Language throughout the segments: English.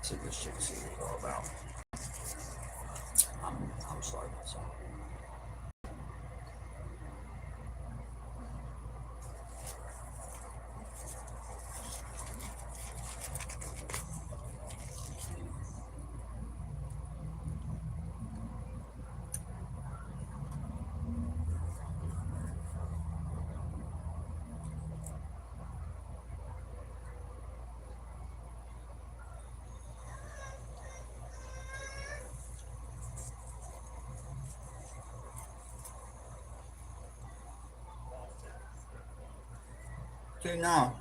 See this shit, see what it's all about. I'm sorry about that. See now,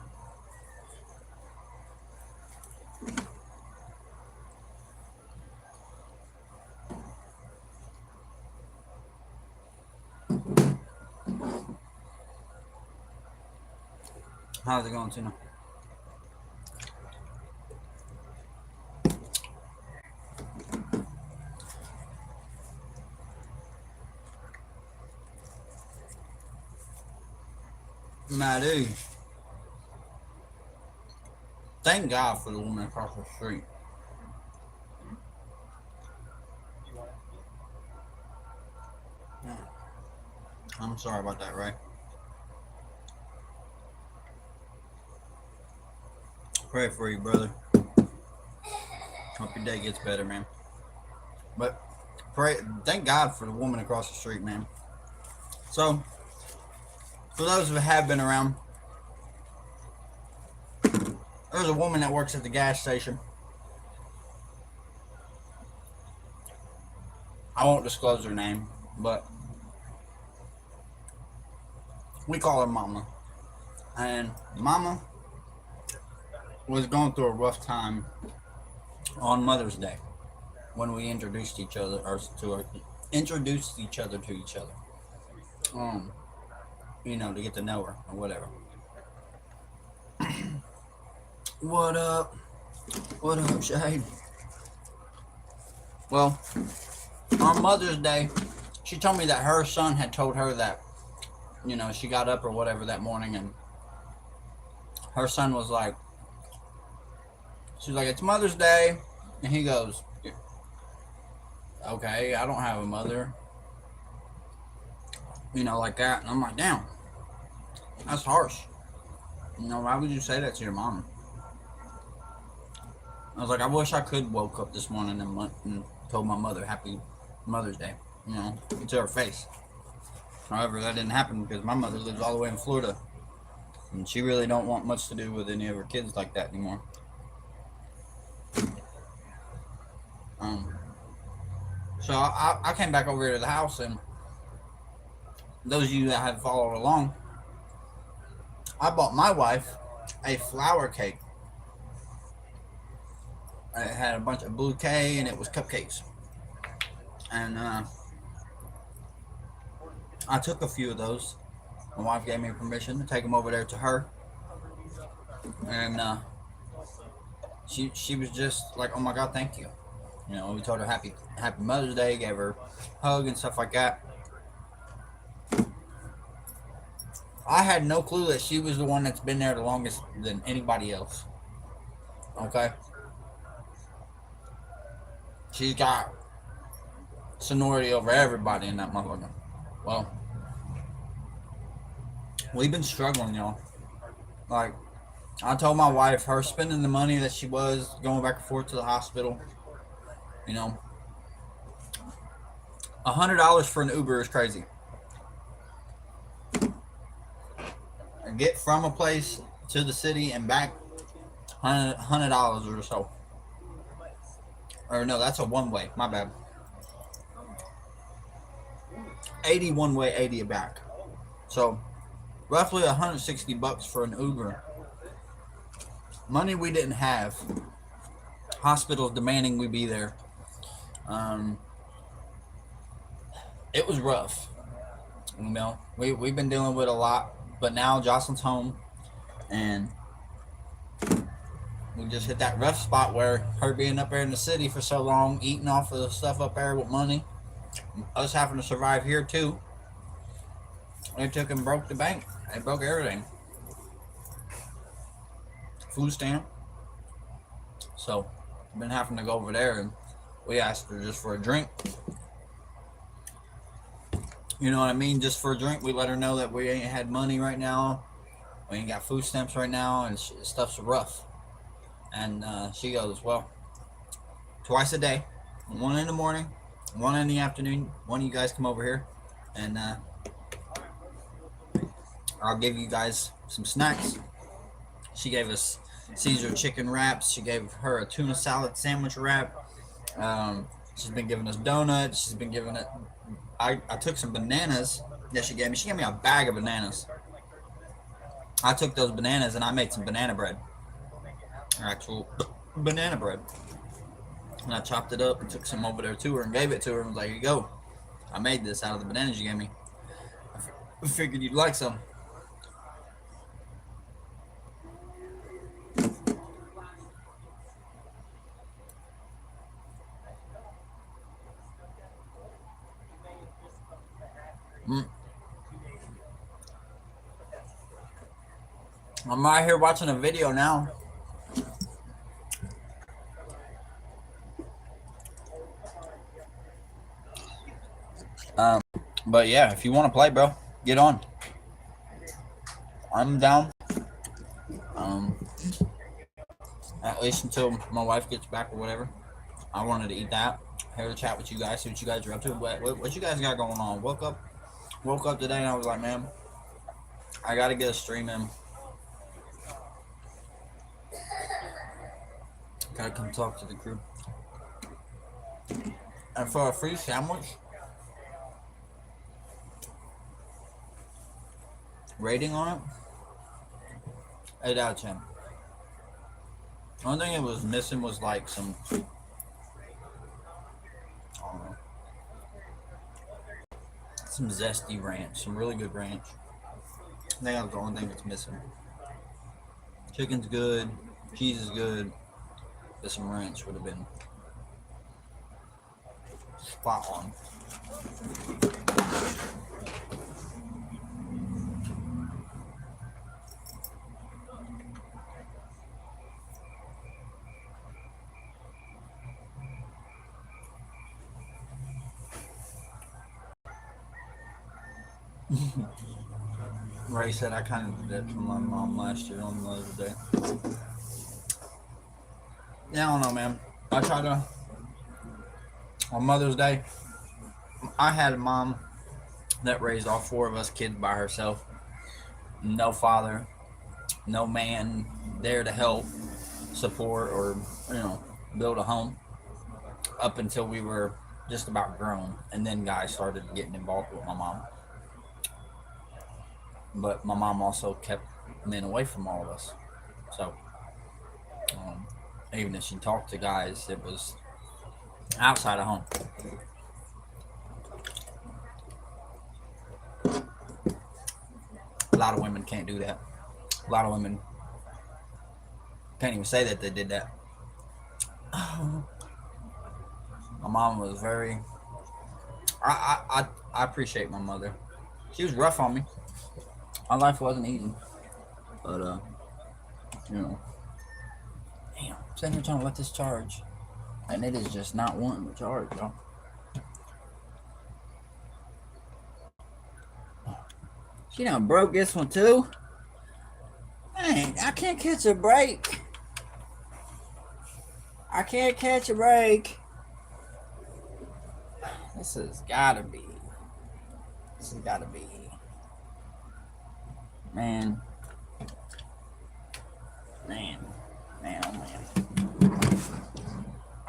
how's it going, Tina? Maddie, thank God for the woman across the street. I'm sorry about that, Ray. Pray for you, brother. Hope your day gets better, man. But thank God for the woman across the street, man. So, for those who have been around, there's a woman that works at the gas station. I won't disclose her name, but we call her Mama. And Mama was going through a rough time on Mother's Day when we introduced each other to each other. To get to know her or whatever. What up? What up, Shade? Well, on Mother's Day, she told me that her son had told her that, she got up or whatever that morning, and her son was like, she's like, it's Mother's Day, and he goes, okay, I don't have a mother, like that, and I'm like, damn, that's harsh. Why would you say that to your mom? I was like, I wish I could woke up this morning and told my mother Happy Mother's Day, to her face. However, that didn't happen because my mother lives all the way in Florida, and she really don't want much to do with any of her kids like that anymore. So I came back over here to the house, and those of you that have followed along, I bought my wife a flower cake. It had a bunch of bouquet, and it was cupcakes. And I took a few of those. My wife gave me permission to take them over there to her. And she was just like, oh my God, thank you. We told her happy Mother's Day, gave her a hug and stuff like that. I had no clue that she was the one that's been there the longest than anybody else. Okay? She's got seniority over everybody in that motherfucker. Well, we've been struggling, y'all. Like, I told my wife, her spending the money that she was going back and forth to the hospital, $100 for an Uber is crazy. Get from a place to the city and back, $100 or so. Or no, that's a one-way. My bad. 80 one way, 80 back. So, roughly $160 for an Uber. Money we didn't have. Hospitals demanding we be there. It was rough. We've been dealing with a lot. But now Jocelyn's home, and we just hit that rough spot where her being up there in the city for so long, eating off of the stuff up there with money, us having to survive here too. They took and broke the bank. They broke everything. Food stamp. So been having to go over there, and we asked her just for a drink. You know what I mean? Just for a drink. We let her know that we ain't had money right now. We ain't got food stamps right now, and stuff's rough. And she goes, well, twice a day, one in the morning, one in the afternoon. One of you guys come over here, and I'll give you guys some snacks. She gave us Caesar chicken wraps. She gave her a tuna salad sandwich wrap. She's been giving us donuts. She's been giving it. I took some bananas that she gave me. She gave me a bag of bananas. I took those bananas and I made some banana bread. Actual banana bread. And I chopped it up and took some over there to her and gave it to her and was like, here you go. I made this out of the bananas you gave me. I figured you'd like some. I'm right here watching a video now. But yeah, if you want to play, bro, get on. I'm down. At least until my wife gets back or whatever. I wanted to eat that. Here to chat with you guys, see what you guys are up to. What you guys got going on? Woke up today and I was like, man, I gotta get a stream in. Gotta come talk to the crew. And for a free sandwich, rating on it, 8 out of 10. The only thing it was missing was like some, I don't know, some zesty ranch, some really good ranch. I think that was the only thing that's missing. Chicken's good, cheese is good, but some ranch would have been spot on. Ray said I kind of did that to my mom last year on Mother's Day. Yeah, I don't know, man. I try to, on Mother's Day, I had a mom that raised all 4 of us kids by herself. No father, no man there to help, support, or, build a home up until we were just about grown. And then guys started getting involved with my mom. But my mom also kept men away from all of us. So, even if she talked to guys, it was outside of home. A lot of women can't do that. A lot of women can't even say that they did that. My mom was very... I appreciate my mother. She was rough on me. My life wasn't easy. But, damn, I'm sitting here trying to let this charge. And it is just not wanting to charge, y'all. She done broke this one too. Dang, I can't catch a break. I can't catch a break. This has gotta be. Man, oh man.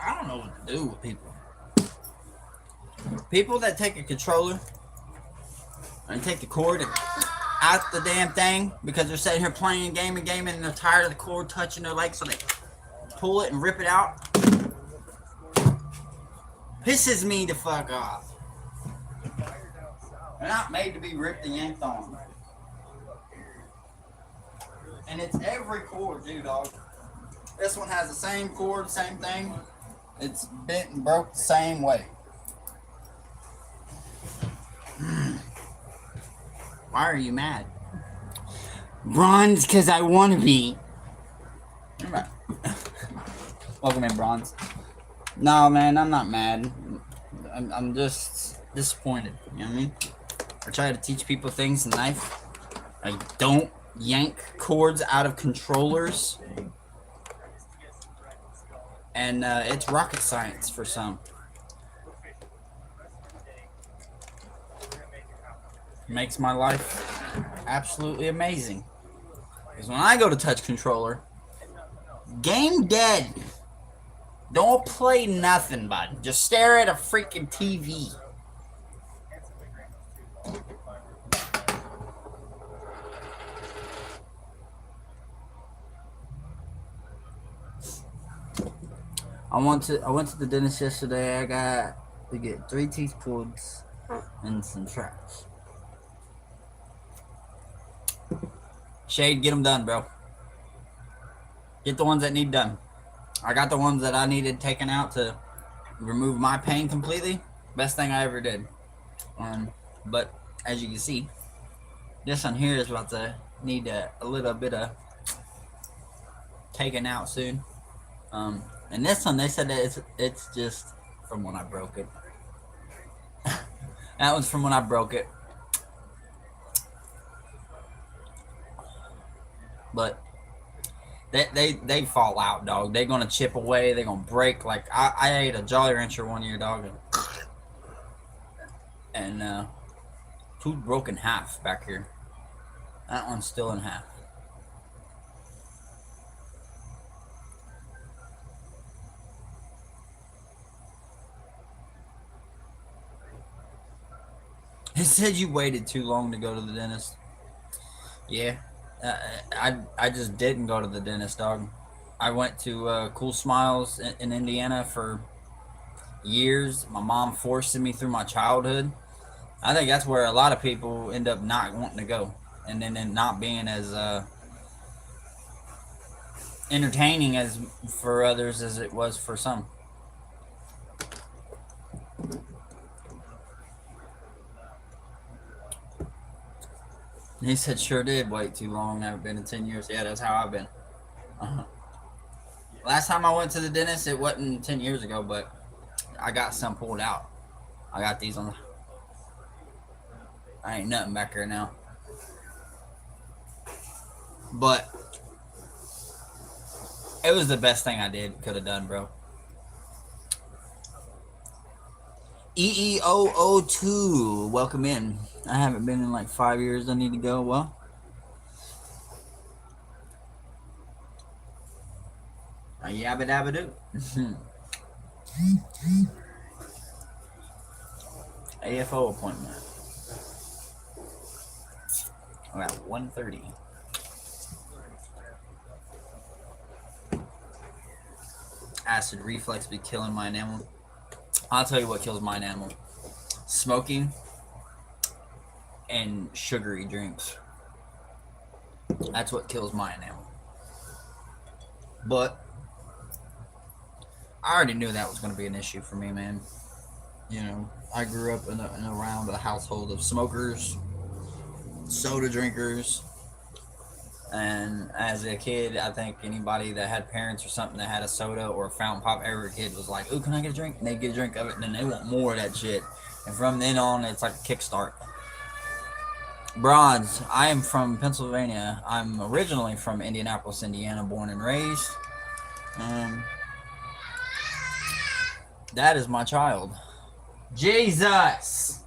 I don't know what to do with people. People that take a controller and take the cord out the damn thing because they're sitting here playing game and they're tired of the cord touching their leg, so they pull it and rip it out. Pisses me the fuck off. They're not made to be ripped and yanked on. And it's every cord, too, dog. This one has the same cord, same thing. It's bent and broke the same way. Why are you mad? Bronze, because I want to be. Welcome in, Bronze. No, man, I'm not mad. I'm just disappointed. You know what I mean? I try to teach people things in life. I don't yank cords out of controllers. And it's rocket science for some. Makes my life absolutely amazing. Because when I go to touch controller, game dead. Don't play nothing, bud. Just stare at a freaking TV. I went to the dentist yesterday. I got to get 3 teeth pulled and some traps. Shade, get them done, bro. Get the ones that need done. I got the ones that I needed taken out to remove my pain completely. Best thing I ever did. But as you can see, this one here is about to need a little bit of taken out soon. And this one, they said that it's just from when I broke it. That one's from when I broke it. But they fall out, dog. They're gonna chip away. They're gonna break. Like I ate a Jolly Rancher one year, dog, and tooth broke in half back here. That one's still in half. It said you waited too long to go to the dentist. Yeah. I just didn't go to the dentist, dog. I went to Cool Smiles in Indiana for years. My mom forced me through my childhood. I think that's where a lot of people end up not wanting to go, and then not being as entertaining as for others as it was for some. He said, sure did wait too long. Haven't been in 10 years. Yeah, that's how I've been. Last time I went to the dentist, it wasn't 10 years ago, but I got some pulled out. I got these on. I ain't nothing back here now. But it was the best thing I could have done, bro. EEOO2, welcome in. I haven't been in like 5 years. I need to go. Well, yabba dabba doo. AFO appointment. At 1:30. Acid reflux be killing my enamel. I'll tell you what kills my enamel. Smoking and sugary drinks. That's what kills my enamel. But I already knew that was going to be an issue for me, man. You know, I grew up in around a household of smokers, soda drinkers, and as a kid, I think anybody that had parents or something that had a soda or a fountain pop, every kid was like, "Ooh, can I get a drink?" And they get a drink of it, and then they want more of that shit. And from then on, it's like a kickstart. Bronze, I am from Pennsylvania. I'm originally from Indianapolis, Indiana, born and raised. That is my child. Jesus!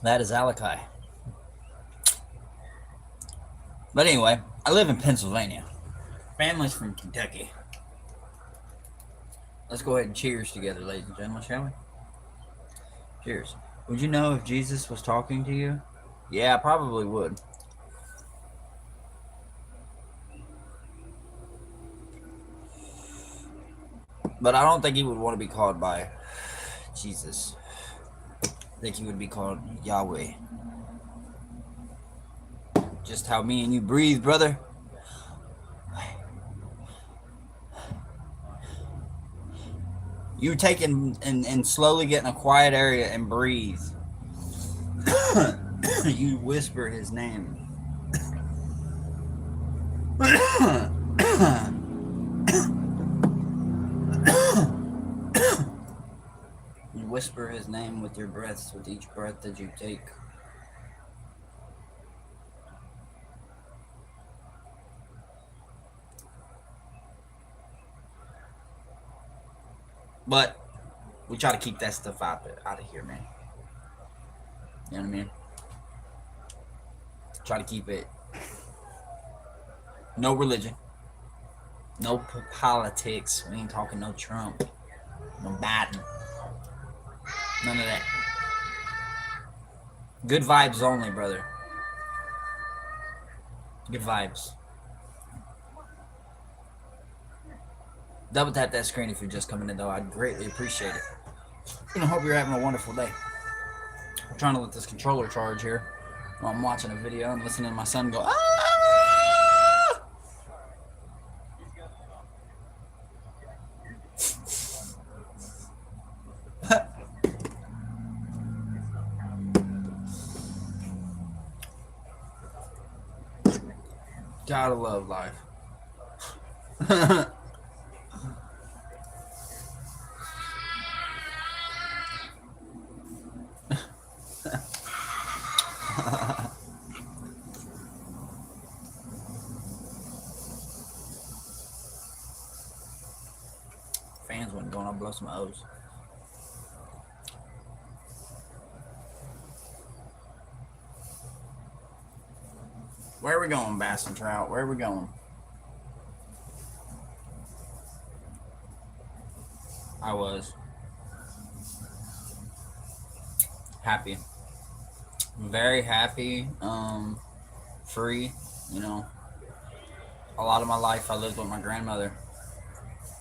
That is Alakai. But anyway, I live in Pennsylvania. Family's from Kentucky. Let's go ahead and cheers together, ladies and gentlemen, shall we? Cheers. Would you know if Jesus was talking to you? Yeah, I probably would. But I don't think he would want to be called by Jesus. I think he would be called Yahweh. Just how me and you breathe, brother. You take and slowly get in a quiet area and breathe. You whisper his name. You whisper his name with your breaths, with each breath that you take. But we try to keep that stuff out of here, man. You know what I mean? Try to keep it. No religion. No politics. We ain't talking no Trump. No Biden. None of that. Good vibes only, brother. Good vibes. Double tap that screen if you're just coming in, though. I'd greatly appreciate it. And I hope you're having a wonderful day. I'm trying to let this controller charge here while I'm watching a video and listening to my son go, ah! Gotta love life. Fans wasn't going, I'll blow some O's. Where are we going, bass and trout? Where are we going? I was happy. Very happy. Free. You know, a lot of my life I lived with my grandmother.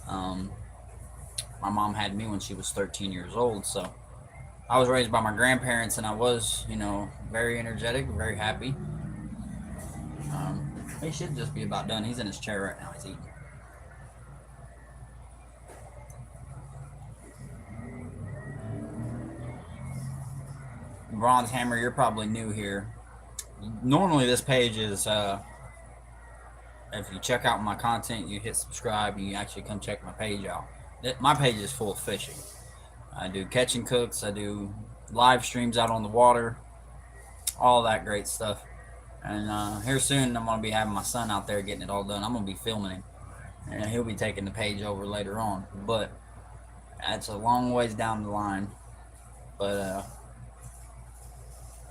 My mom had me when she was 13 years old, so I was raised by my grandparents, and I was, you know, very energetic, very happy. He should just be about done. He's in his chair right now. He's eating. Bronze Hammer, you're probably new here. Normally this page is, if you check out my content, you hit subscribe, you actually come check my page out. My page is full of fishing. I do catch and cooks, I do live streams out on the water, all that great stuff. And here soon I'm going to be having my son out there getting it all done. I'm going to be filming him, and he'll be taking the page over later on. But that's a long ways down the line. But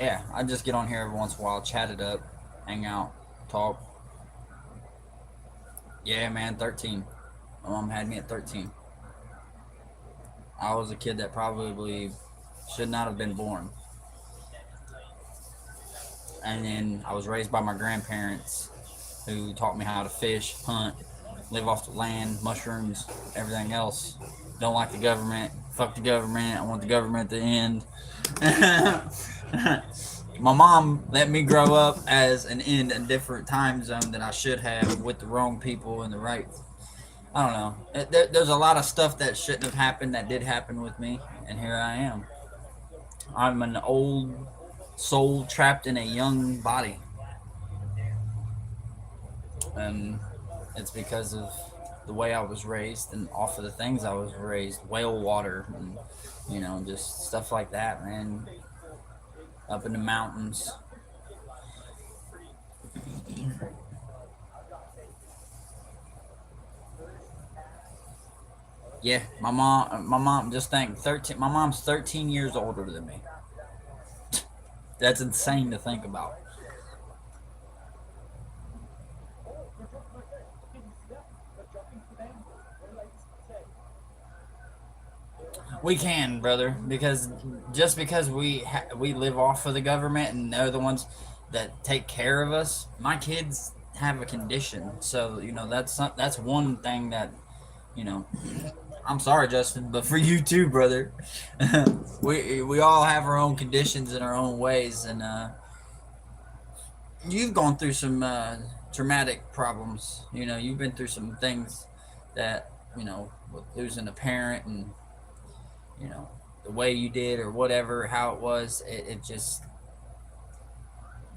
yeah, I just get on here every once in a while, chat it up, hang out, talk. Yeah, man, 13. My mom had me at 13. I was a kid that probably should not have been born. And then I was raised by my grandparents, who taught me how to fish, hunt, live off the land, mushrooms, everything else. Don't like the government. Fuck the government. I want the government to end. My mom let me grow up as in a different time zone than I should have, with the wrong people and the right. I don't know. There's a lot of stuff that shouldn't have happened that did happen with me, and here I am. I'm an old soul trapped in a young body, and it's because of the way I was raised and off of the things I was raised. Whale water, and you know, just stuff like that, man. Up in the mountains. Yeah, my mom. Just think, 13. My mom's 13 years older than me. That's insane to think about. We can, brother, because just because we live off of the government and they're the ones that take care of us. My kids have a condition, so you know that's one thing that, you know, I'm sorry, Justin, but for you too, brother. We all have our own conditions and our own ways, and you've gone through some traumatic problems. You know, you've been through some things that with losing a parent, and you know the way you did or whatever, how it was. It just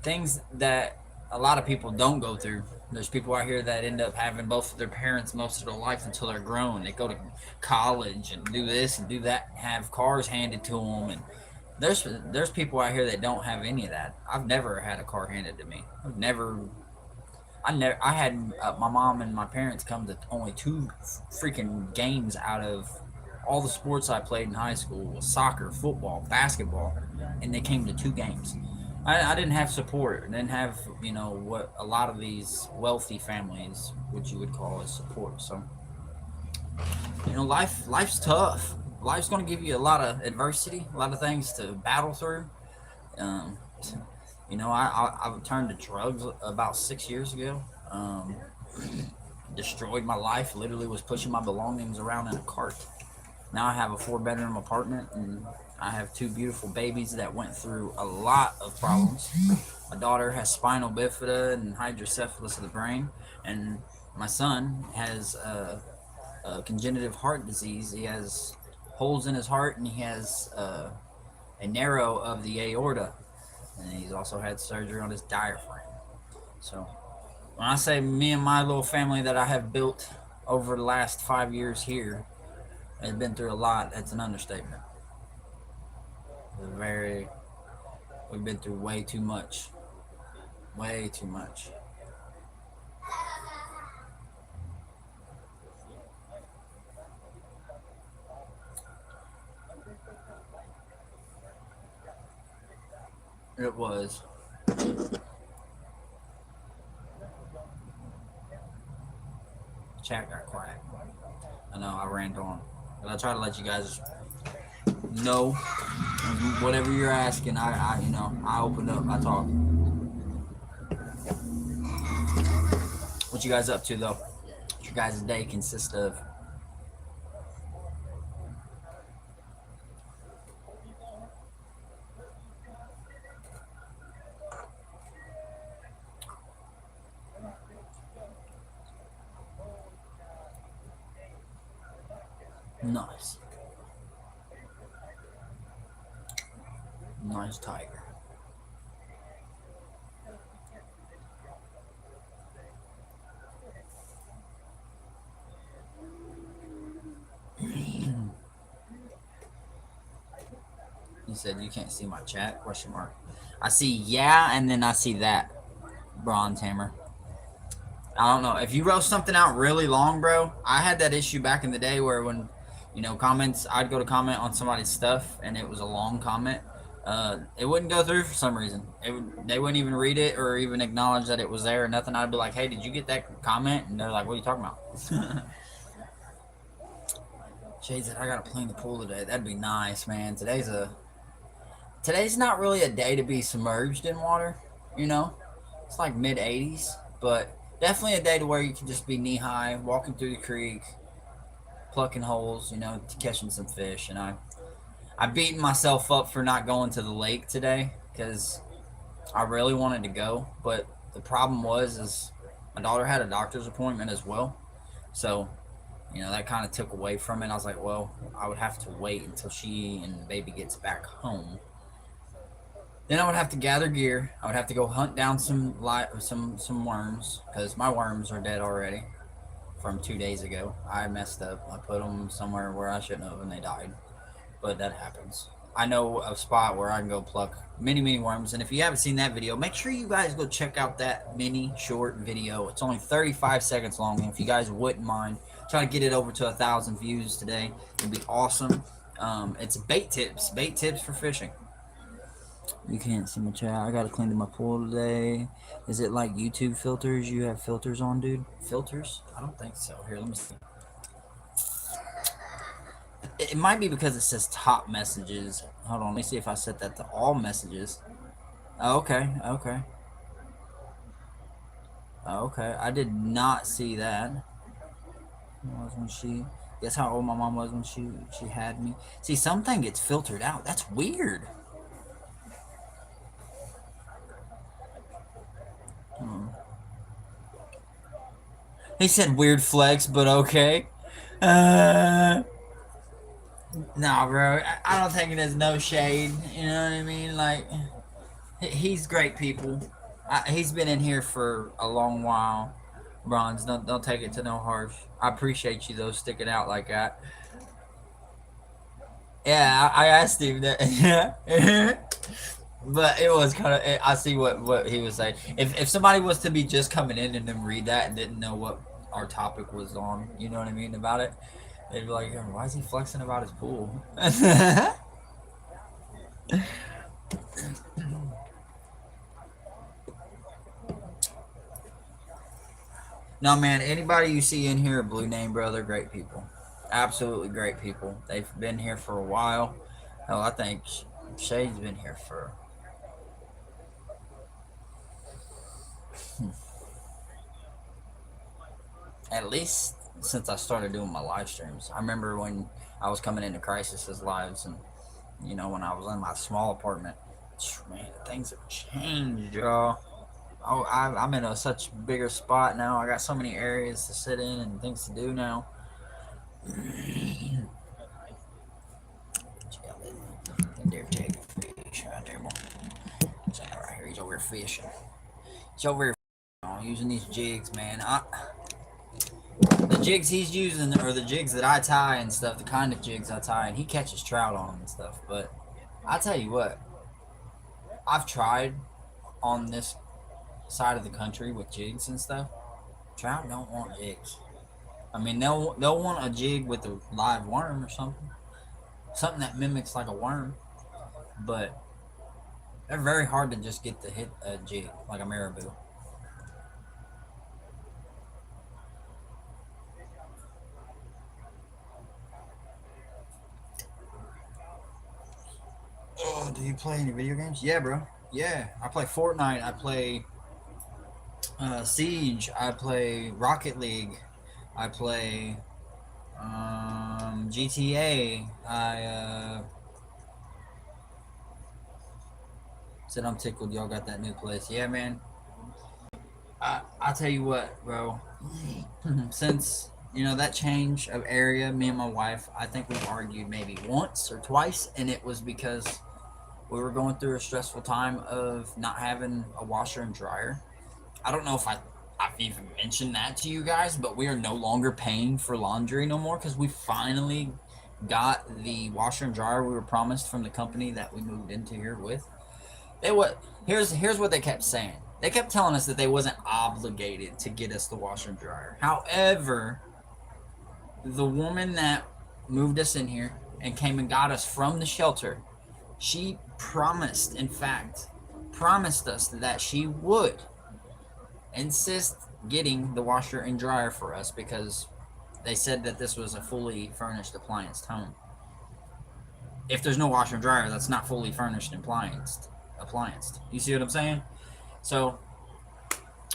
things that a lot of people don't go through. There's people out here that end up having both of their parents most of their life until they're grown. They go to college and do this and do that, have cars handed to them, and there's people out here that don't have any of that. I've never had a car handed to me. I had my mom and my parents come to only two freaking games out of all the sports I played in high school was soccer, football, basketball, and they came to two games. I didn't have support. I didn't have what a lot of these wealthy families, what you would call as support. So life's tough. Life's going to give you a lot of adversity, a lot of things to battle through. Um, I turned to drugs about 6 years ago. Destroyed my life. Literally was pushing my belongings around in a cart. Now I have a 4-bedroom apartment, and I have two beautiful babies that went through a lot of problems. My daughter has spinal bifida and hydrocephalus of the brain, and my son has a congenital heart disease. He has holes in his heart, and he has a narrow of the aorta, and he's also had surgery on his diaphragm. So when I say me and my little family that I have built over the last 5 years here has been through a lot, that's an understatement. Very, we've been through way too much. Way too much. It was. Chat got quiet. I know I ran on. But I try to let you guys know whatever you're asking. I opened up. I talk. What you guys up to though? What your guys' day consist of? Nice. Nice tiger. You said you can't see my chat? Question mark. I see yeah, and then I see that. Bronze hammer. I don't know. If you wrote something out really long, bro, I had that issue back in the day where when, comments, I'd go to comment on somebody's stuff and it was a long comment. It wouldn't go through for some reason. They wouldn't even read it or even acknowledge that it was there or nothing. I'd be like, hey, did you get that comment? And they're like, what are you talking about? Shade said, I got to play in the pool today. That'd be nice, man. Today's not really a day to be submerged in water, It's like mid 80s, but definitely a day to where you can just be knee high, walking through the creek, plucking holes, catching some fish. And I beaten myself up for not going to the lake today because I really wanted to go, but the problem is my daughter had a doctor's appointment as well, so that kind of took away from it. I was like, well, I would have to wait until she and the baby gets back home. Then I would have to gather gear. I would have to go hunt down some worms because my worms are dead already from 2 days ago. I messed up. I put them somewhere where I shouldn't have, and they died. But that happens. I know a spot where I can go pluck many worms. And if you haven't seen that video, make sure you guys go check out that mini short video. It's only 35 seconds long. And if you guys wouldn't mind, try to get it over to 1,000 views today. It'd be awesome. It's bait tips for fishing. You can't see my chat. I gotta clean my pool today. Is it like YouTube filters? You have filters on, dude? Filters? I don't think so. Here, let me see. It might be because it says top messages. Hold on, let me see if I set that to all messages. Oh, okay. I did not see that. When she Guess how old my mom was when she had me? See, something gets filtered out. That's weird. Hmm. He said weird flex, but okay. Uh, nah, bro. I don't think it is no shade. You know what I mean? Like, he's great people. He's been in here for a long while. Bronze, don't take it to no harsh. I appreciate you though, sticking out like that. Yeah, I asked him that. But it was kind of. I see what he was saying. If somebody was to be just coming in and then read that and didn't know what our topic was on, you know what I mean about it, they'd be like, "Why is he flexing about his pool?" No, man. Anybody you see in here, Blue Name Brother, great people, absolutely great people. They've been here for a while. Hell, I think Shade's been here for at least since I started doing my live streams. I remember when I was coming into Crisis's lives, and when I was in my small apartment. Man, things have changed, y'all. Oh, I'm in a such bigger spot now. I got so many areas to sit in and things to do now. There, take a fish right there, boy. Right here, he's over here fishing. He's over here using these jigs, man. The jigs he's using are the jigs that I tie and stuff, the kind of jigs I tie, and he catches trout on them and stuff. But I tell you what, I've tried on this side of the country with jigs and stuff. Trout don't want jigs. I mean, they'll want a jig with a live worm or something that mimics like a worm, but they're very hard to just get to hit a jig like a marabou. Oh, do you play any video games? Yeah, bro. Yeah, I play Fortnite. I play Siege. I play Rocket League. I play GTA. I said I'm tickled y'all got that new place. Yeah, man. I tell you what, bro. Since that change of area, me and my wife, I think we've argued maybe once or twice, and it was because we were going through a stressful time of not having a washer and dryer. I don't know if I've even mentioned that to you guys, but we are no longer paying for laundry no more because we finally got the washer and dryer we were promised from the company that we moved into here with. They what? Here's what they kept saying. They kept telling us that they wasn't obligated to get us the washer and dryer. However, the woman that moved us in here and came and got us from the shelter, she promised, in fact, promised us that she would insist getting the washer and dryer for us because they said that this was a fully furnished applianced home. If there's no washer and dryer, that's not fully furnished and applianced. You see what I'm saying? So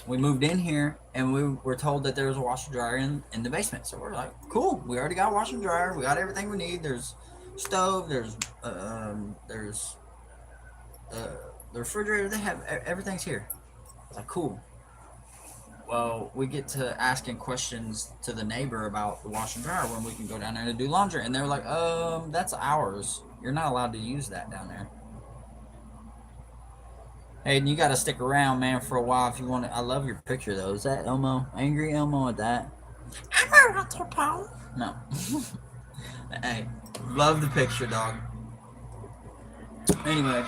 we moved in here and we were told that there was a washer and dryer in the basement. So we're like, cool, we already got a washer and dryer. We got everything we need. There's stove. There's the refrigerator. They have everything's here. It's like, cool. Well, we get to asking questions to the neighbor about the washer and dryer when we can go down there to do laundry, and they're like, that's ours. You're not allowed to use that down there. Hayden, you got to stick around, man, for a while if you want to. I love your picture, though. Is that Elmo? Angry Elmo with that? I'm not your pal. No. Hey, love the picture, dog. Anyway,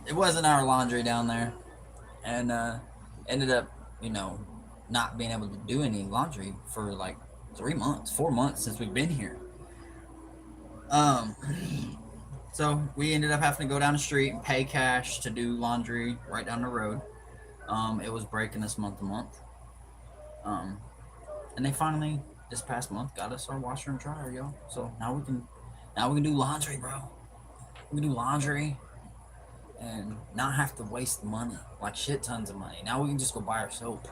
it wasn't our laundry down there, and ended up, not being able to do any laundry for like 3 months, 4 months since we've been here. So we ended up having to go down the street and pay cash to do laundry right down the road. It was breaking us month to month. And they finally this past month got us our washer and dryer, yo. So now we can do laundry, bro. We can do laundry and not have to waste money, like shit tons of money. Now we can just go buy our soap.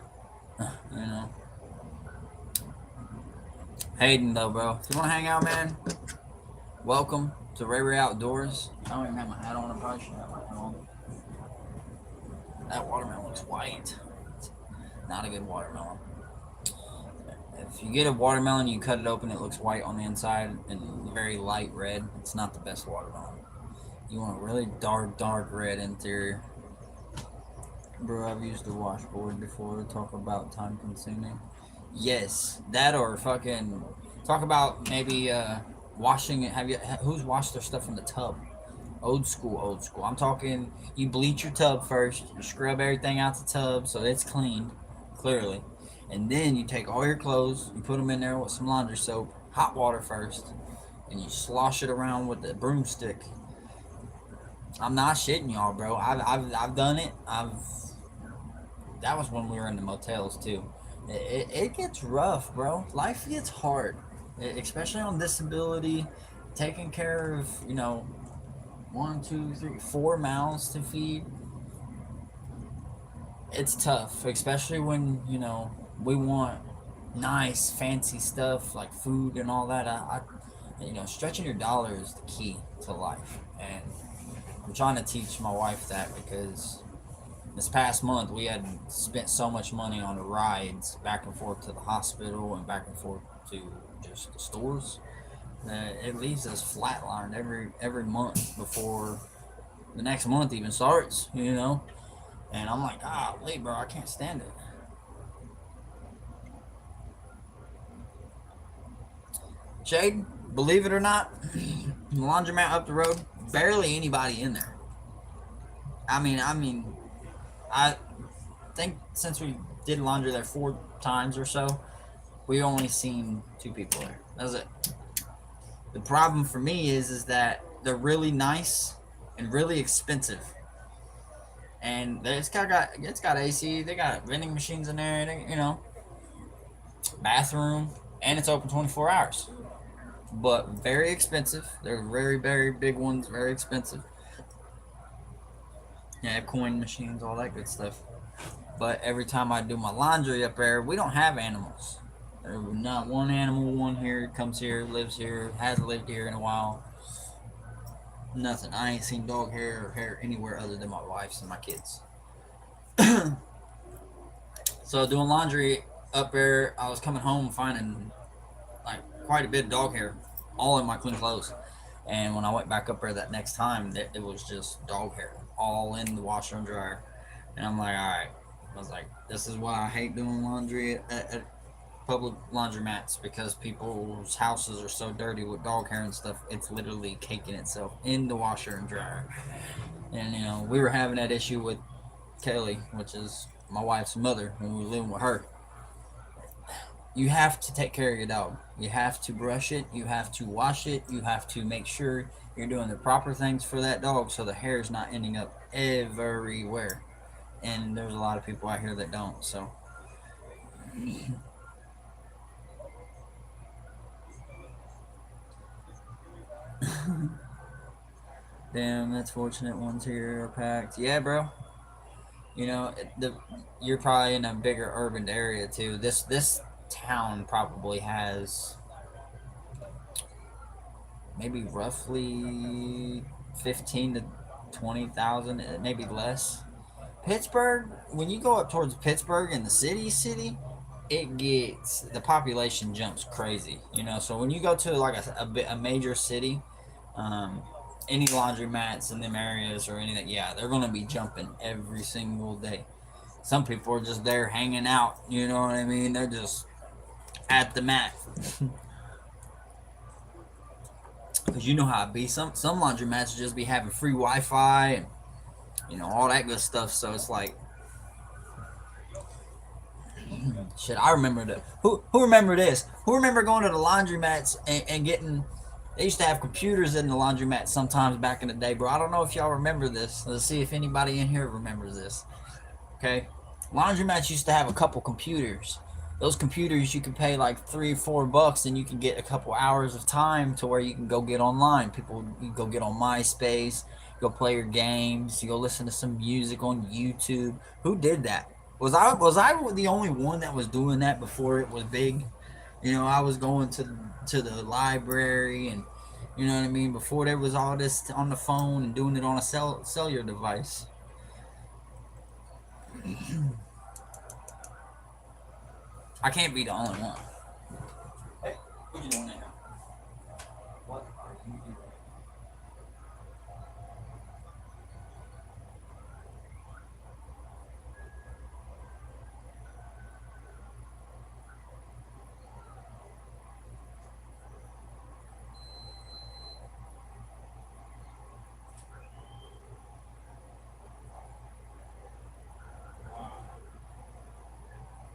Hayden, though, bro. If you want to hang out, man, welcome to RayRay Outdoors. I don't even have my hat on. I probably should have my hat on. That watermelon looks white. It's not a good watermelon. If you get a watermelon, you cut it open, it looks white on the inside and very light red. It's not the best watermelon. You want a really dark red interior. Bro, I've used the washboard before to talk about time consuming. Yes, that or fucking talk about maybe washing it. Who's washed their stuff in the tub? Old school. I'm talking you bleach your tub first, you scrub everything out the tub so it's clean, clearly. And then you take all your clothes, you put them in there with some laundry soap, hot water first, and you slosh it around with the broomstick. I'm not shitting y'all, bro. I've done it. That was when we were in the motels too. It gets rough, bro. Life gets hard, especially on disability. Taking care of 1, 2, 3, 4 mouths to feed. It's tough, especially when we want nice, fancy stuff like food and all that. Stretching your dollar is the key to life, and I'm trying to teach my wife that because this past month we had spent so much money on rides back and forth to the hospital and back and forth to just the stores that it leaves us flatlined every month before the next month even starts, And I'm like, wait, bro, I can't stand it. Shade, believe it or not, the laundromat up the road, barely anybody in there. I think since we did laundry there 4 times or so, we only seen 2 people there. That's it. The problem for me is that they're really nice and really expensive. And it's got AC. They got vending machines in there. Bathroom, and it's open 24 hours. But very expensive. They're very, very big ones. Very expensive. Yeah, coin machines, all that good stuff. But every time I do my laundry up there, we don't have animals. There's not one animal comes here, lives here, hasn't lived here in a while. Nothing. I ain't seen dog hair or hair anywhere other than my wife's and my kids. So doing laundry up there, I was coming home finding like quite a bit of dog hair all in my clean clothes. And when I went back up there that next time, it was just dog hair all in the washer and dryer. And I'm like, all right. I was like, this is why I hate doing laundry at public laundromats, because people's houses are so dirty with dog hair and stuff. It's literally caking itself in the washer and dryer. And we were having that issue with Kelly, which is my wife's mother, when we were living with her. You have to take care of your dog. You have to brush it. You have to wash it. You have to make sure you're doing the proper things for that dog so the hair is not ending up everywhere. And there's a lot of people out here that don't. So damn, that's fortunate. Ones here are packed. Yeah, bro. You're probably in a bigger urban area too. This town probably has maybe roughly 15 to 20,000, maybe less. Pittsburgh, when you go up towards Pittsburgh and the city, the population jumps crazy. So when you go to like a major city, any laundromats in them areas or anything, yeah, they're gonna be jumping every single day. Some people are just there hanging out. You know what I mean? They're just at the mat. Because you know how it be. Some laundromats just be having free Wi-Fi and all that good stuff. So it's like, shit. I remember that. Who remember this? Who remember going to the laundromats and getting? They used to have computers in the laundromat sometimes back in the day, bro. I don't know if y'all remember this. Let's see if anybody in here remembers this. Okay, laundromats used to have a couple computers. Those computers, you could pay like $3 or $4 and you can get a couple hours of time to where you can go get online. You go get on MySpace, go play your games, you go listen to some music on YouTube. Who did that? Was I the only one that was doing that before it was big? You know, I was going to the library, and you know what I mean, before there was all this on the phone and doing it on a cellular device. I can't be the only one. Hey, what you doing now? What are you doing?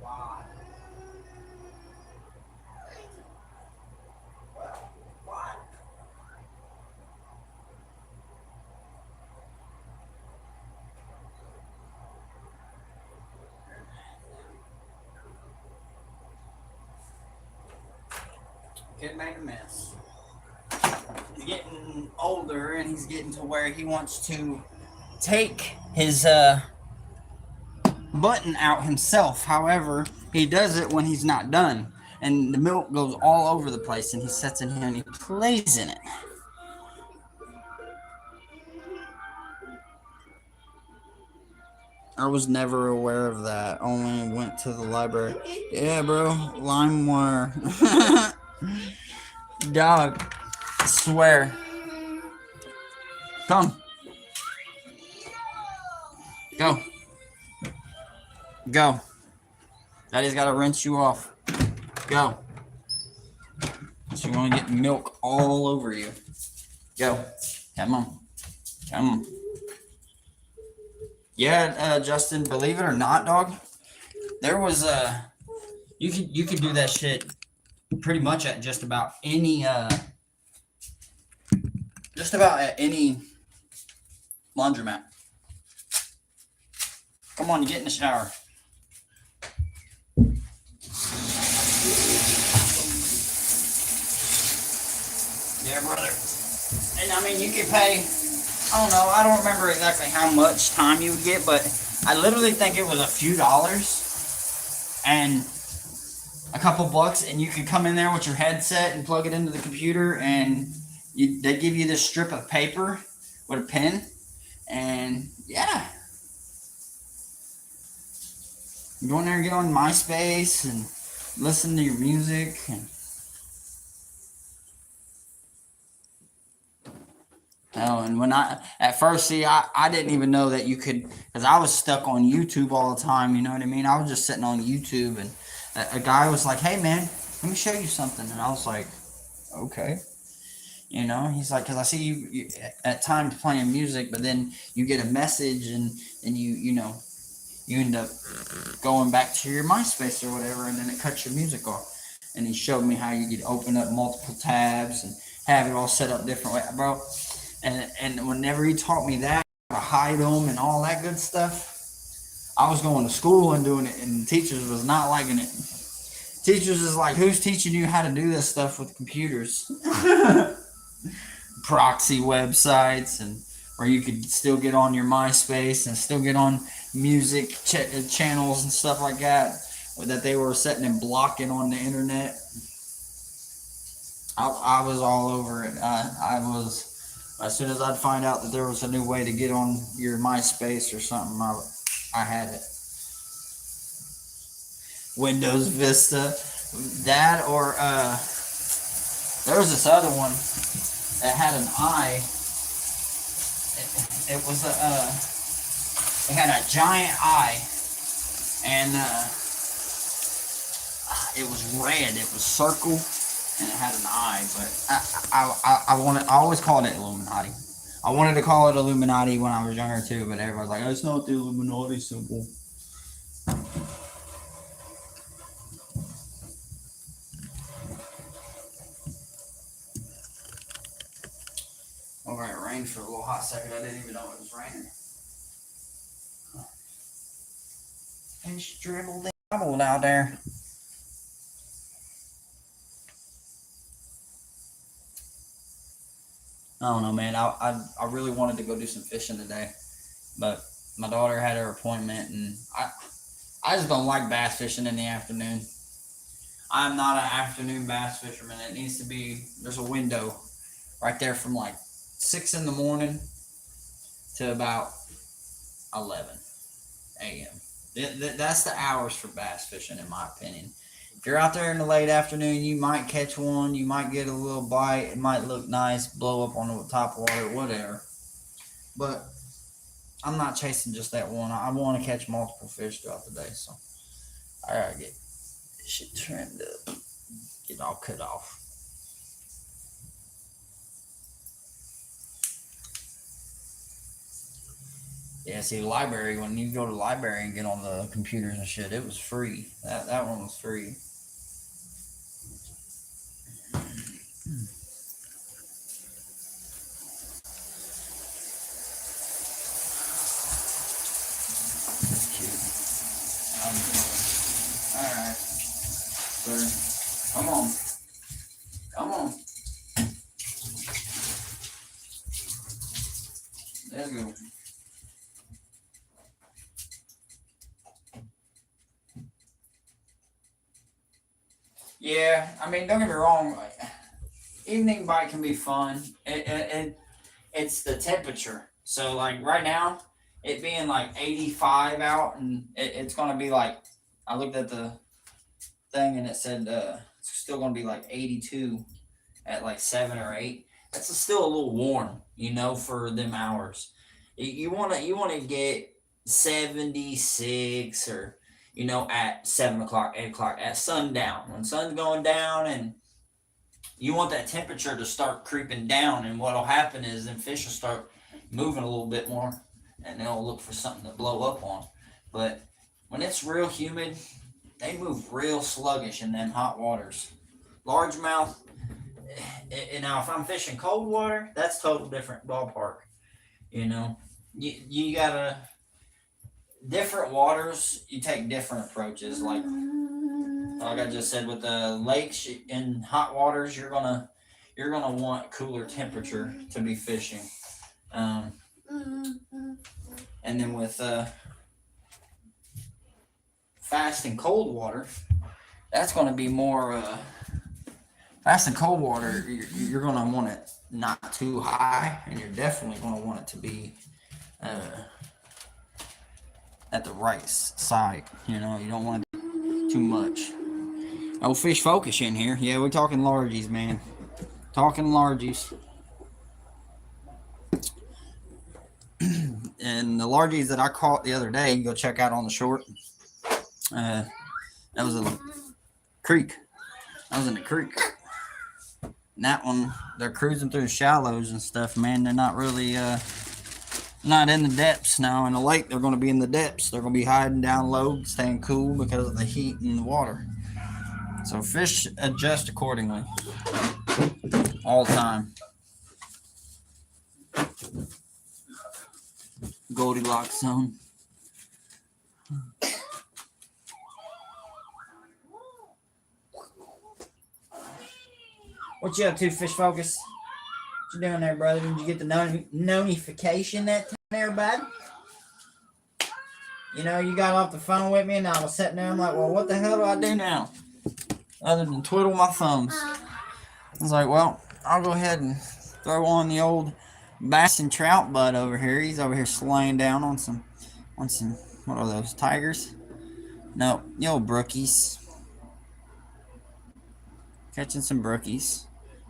Why? Why? Kid made a mess. He's getting older, and he's getting to where he wants to take his button out himself. However, he does it when he's not done, and the milk goes all over the place, and he sits in here and he plays in it. I was never aware of that. Only went to the library. Yeah, bro. LimeWire. Dog. I swear. Come. Go. Go. Daddy's got to rinse you off. Go. So you want to get milk all over you. Go. Come on. Come on. Yeah, Justin, believe it or not, dog, there was you could do that shit pretty much at just about any laundromat. Come on, you get in the shower. Yeah, brother. And I mean, you could pay, I don't know, I don't remember exactly how much time you would get, but I literally think it was a few dollars and a couple bucks, and you could come in there with your headset and plug it into the computer, and they give you this strip of paper with a pen, and yeah. You go in there and get on MySpace and listen to your music. And oh, and when at first, see, I didn't even know that you could, because I was stuck on YouTube all the time, you know what I mean? I was just sitting on YouTube, and a guy was like, hey, man, let me show you something. And I was like, okay. You know, he's like, because I see you at times playing music, but then you get a message, and you end up going back to your MySpace or whatever, and then it cuts your music off. And he showed me how you could open up multiple tabs and have it all set up different way, bro. And whenever he taught me that, how to hide them and all that good stuff, I was going to school and doing it, and teachers was not liking it. Teachers is like, who's teaching you how to do this stuff with computers? Proxy websites, and where you could still get on your MySpace and still get on music channels and stuff like that they were setting and blocking on the internet. I was all over it. I was, as soon as I'd find out that there was a new way to get on your MySpace or something, I had it. Windows Vista, that, or there was this other one that had an eye. It was it had a giant eye, and it was red. It was circle, and it had an eye. But I always called it Illuminati. I wanted to call it Illuminati when I was younger too, but everybody's like, oh, it's not the Illuminati symbol. All right, it rained for a little hot second. I didn't even know it was raining. And she dribbled and doubled out there. I don't know, man. I really wanted to go do some fishing today, but my daughter had her appointment, and I just don't like bass fishing in the afternoon. I'm not an afternoon bass fisherman. It needs to be, there's a window right there from like 6 in the morning to about 11 a.m. That's the hours for bass fishing, in my opinion. If you're out there in the late afternoon, you might catch one, you might get a little bite, it might look nice, blow up on the top water, whatever. But I'm not chasing just that one. I want to catch multiple fish throughout the day, so I gotta get this shit trimmed up, get it all cut off. Yeah, see, the library, when you go to the library and get on the computers and shit, it was free. That one was free. Alright. Sir. Come on. Come on. Let's go. Yeah, I mean, don't get me wrong. Evening bite can be fun. It's the temperature. So, like right now, it being like 85 out, and it's going to be like, I looked at the thing and it said it's still going to be like 82 at like 7 or 8. That's still a little warm, for them hours. You want to get 76 or at 7 o'clock, 8 o'clock, at sundown, when sun's going down, and you want that temperature to start creeping down. And what'll happen is then fish will start moving a little bit more, and they'll look for something to blow up on. But when it's real humid, they move real sluggish in them hot waters. Largemouth, now if I'm fishing cold water, that's total different ballpark. You gotta, different waters, you take different approaches. Like I just said, with the lakes in hot waters, you're gonna want cooler temperature to be fishing. And then with fast and cold water, that's going to be more fast and cold water. You're going to want it not too high, and you're definitely going to want it to be at the right side. You don't want it too much. Oh, fish focus in here. Yeah, we're talking largies, man. Talking largies. And the largies that I caught the other day, go check out on the short. That was a creek. I was in the creek. And that one, they're cruising through the shallows and stuff, man. They're not really, not in the depths now. In the lake, they're going to be in the depths. They're going to be hiding down low, staying cool because of the heat in the water. So fish adjust accordingly all the time. Goldilocks zone. What you up to, Fish Focus? What you doing there, brother? Did you get the notification that time there, bud? You got off the phone with me, and I was sitting there. I'm like, well, what the hell do I do now? Other than twiddle my thumbs. I was like, well, I'll go ahead and throw on the old bass and trout bud over here. He's over here slaying down on some, what are those, tigers? No, the old brookies. Catching some brookies.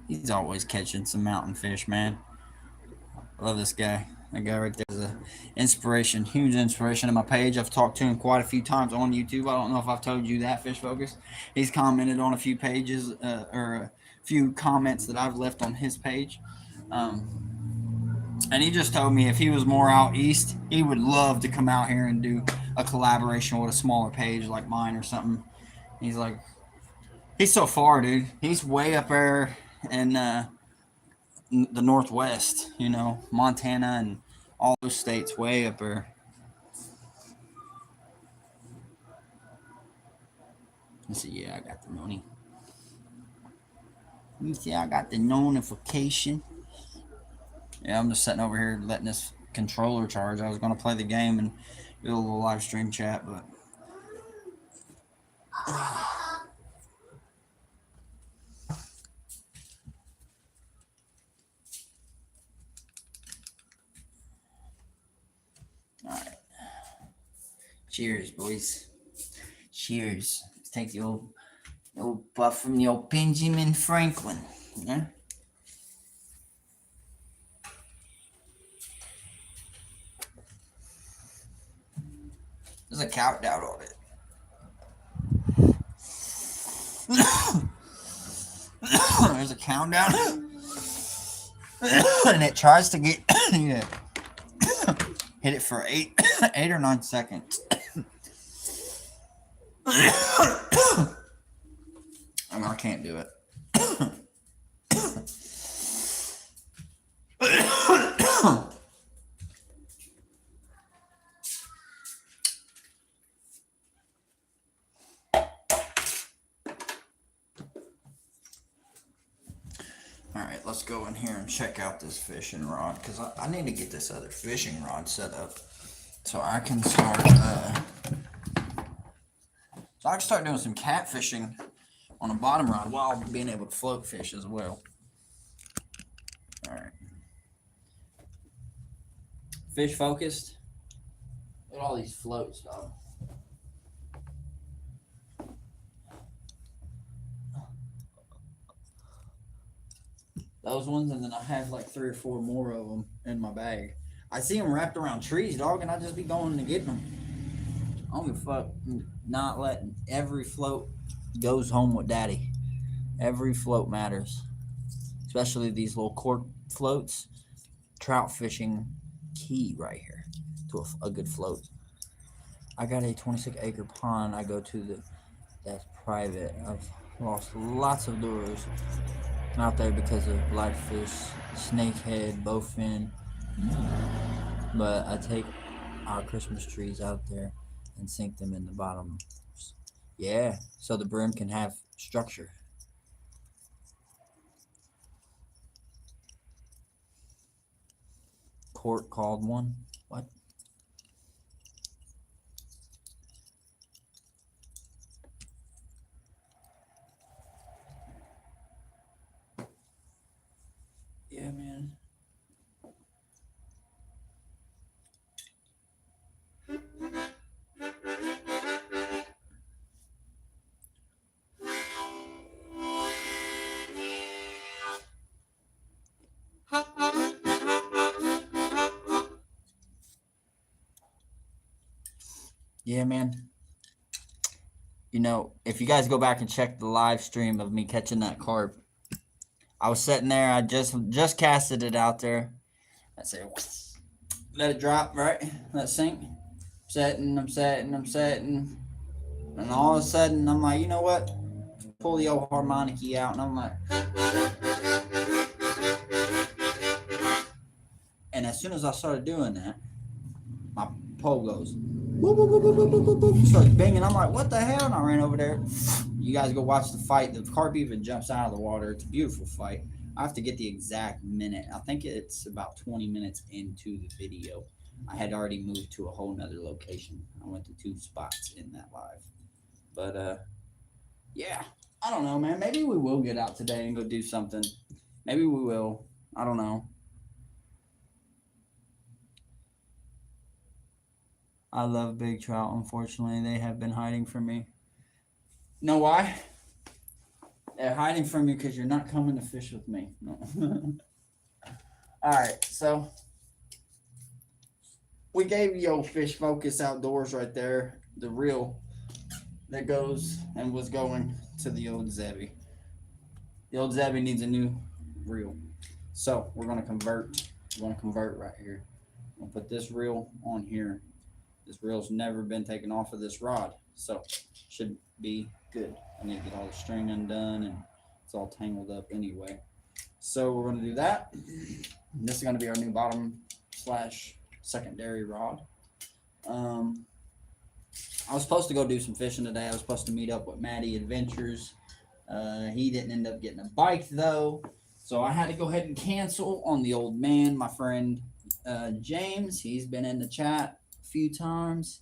He's always catching some mountain fish, man. I love this guy. That guy right there is an inspiration, huge inspiration on my page. I've talked to him quite a few times on YouTube. I don't know if I've told you that, Fish Focus. He's commented on a few pages or a few comments that I've left on his page. And he just told me if he was more out east, he would love to come out here and do a collaboration with a smaller page like mine or something. He's like, he's so far, dude. He's way up there in the Northwest, Montana and all those states, way up there. Let's see, yeah, I got the money. Let me see, I got the notification. Yeah, I'm just sitting over here letting this controller charge. I was going to play the game and do a little live stream chat, but Cheers, boys. Cheers. Let's take the old puff from the old Benjamin Franklin. Yeah. There's a countdown on it. There's a countdown. And it tries to get hit it for 8 or 9 seconds. I can't do it. Alright, let's go in here and check out this fishing rod, because I need to get this other fishing rod set up so I can start doing some catfishing on a bottom rod while being able to float fish as well. Alright. Fish focused. Look at all these floats, dog. Those ones, and then I have like 3 or 4 more of them in my bag. I see them wrapped around trees, dog, and I just be going to get them. I don't give a fuck. Not letting every float goes home with daddy. Every float matters, especially these little cork floats. Trout fishing key right here to a good float. I got a 26-acre pond I go to that's private. I've lost lots of lures out there because of live fish, snakehead, bowfin. But I take our Christmas trees out there and sink them in the bottom. Yeah, so the brim can have structure. Court called one. What? Yeah, man. Yeah, man. You know, if you guys go back and check the live stream of me catching that carp, I was sitting there. I just casted it out there. I said, let it drop, right? Let it sink. I'm setting. And all of a sudden, I'm like, you know what? Pull the old harmonica out, and I'm like, and as soon as I started doing that, my pole goes, boop, boop, boop, boop, boop, boop, boop, starts banging. I'm like, what the hell? And I ran over there. You guys go watch the fight. The carp even jumps out of the water. It's a beautiful fight. I have to get the exact minute. I think it's about 20 minutes into the video. I had already moved to a whole nother location. I went to 2 spots in that live. But, yeah, I don't know, man. Maybe we will get out today and go do something. Maybe we will. I don't know. I love big trout. Unfortunately, they have been hiding from me. Know why? They're hiding from you because you're not coming to fish with me. No. All right, so we gave you old Fish Focus Outdoors right there, the reel that goes and was going to the old Zebby. The old Zebby needs a new reel. So we're going to convert. We're going to convert right here. We'll put this reel on here. This reel's never been taken off of this rod, so should be good. I need to get all the string undone, and it's all tangled up anyway. So we're going to do that. This is going to be our new bottom / secondary rod. I was supposed to go do some fishing today. I was supposed to meet up with Maddie Adventures. He didn't end up getting a bike, though, so I had to go ahead and cancel on the old man, my friend James. He's been in the chat few times.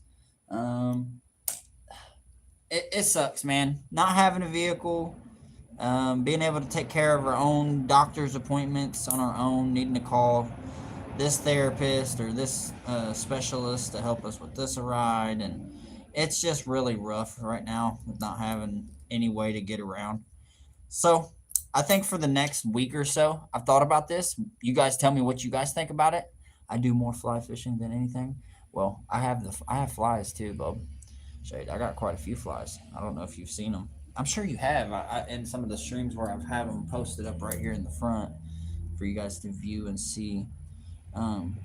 It sucks, man, not having a vehicle, being able to take care of our own doctor's appointments on our own, needing to call this therapist or this specialist to help us with this ride, and it's just really rough right now with not having any way to get around. So I think for the next week or so, I've thought about this. You guys tell me what you guys think about it. I do more fly fishing than anything. Well, I have flies too, bub. Shade, I got quite a few flies. I don't know if you've seen them. I'm sure you have. In some of the streams where I've had them posted up right here in the front for you guys to view and see. Um,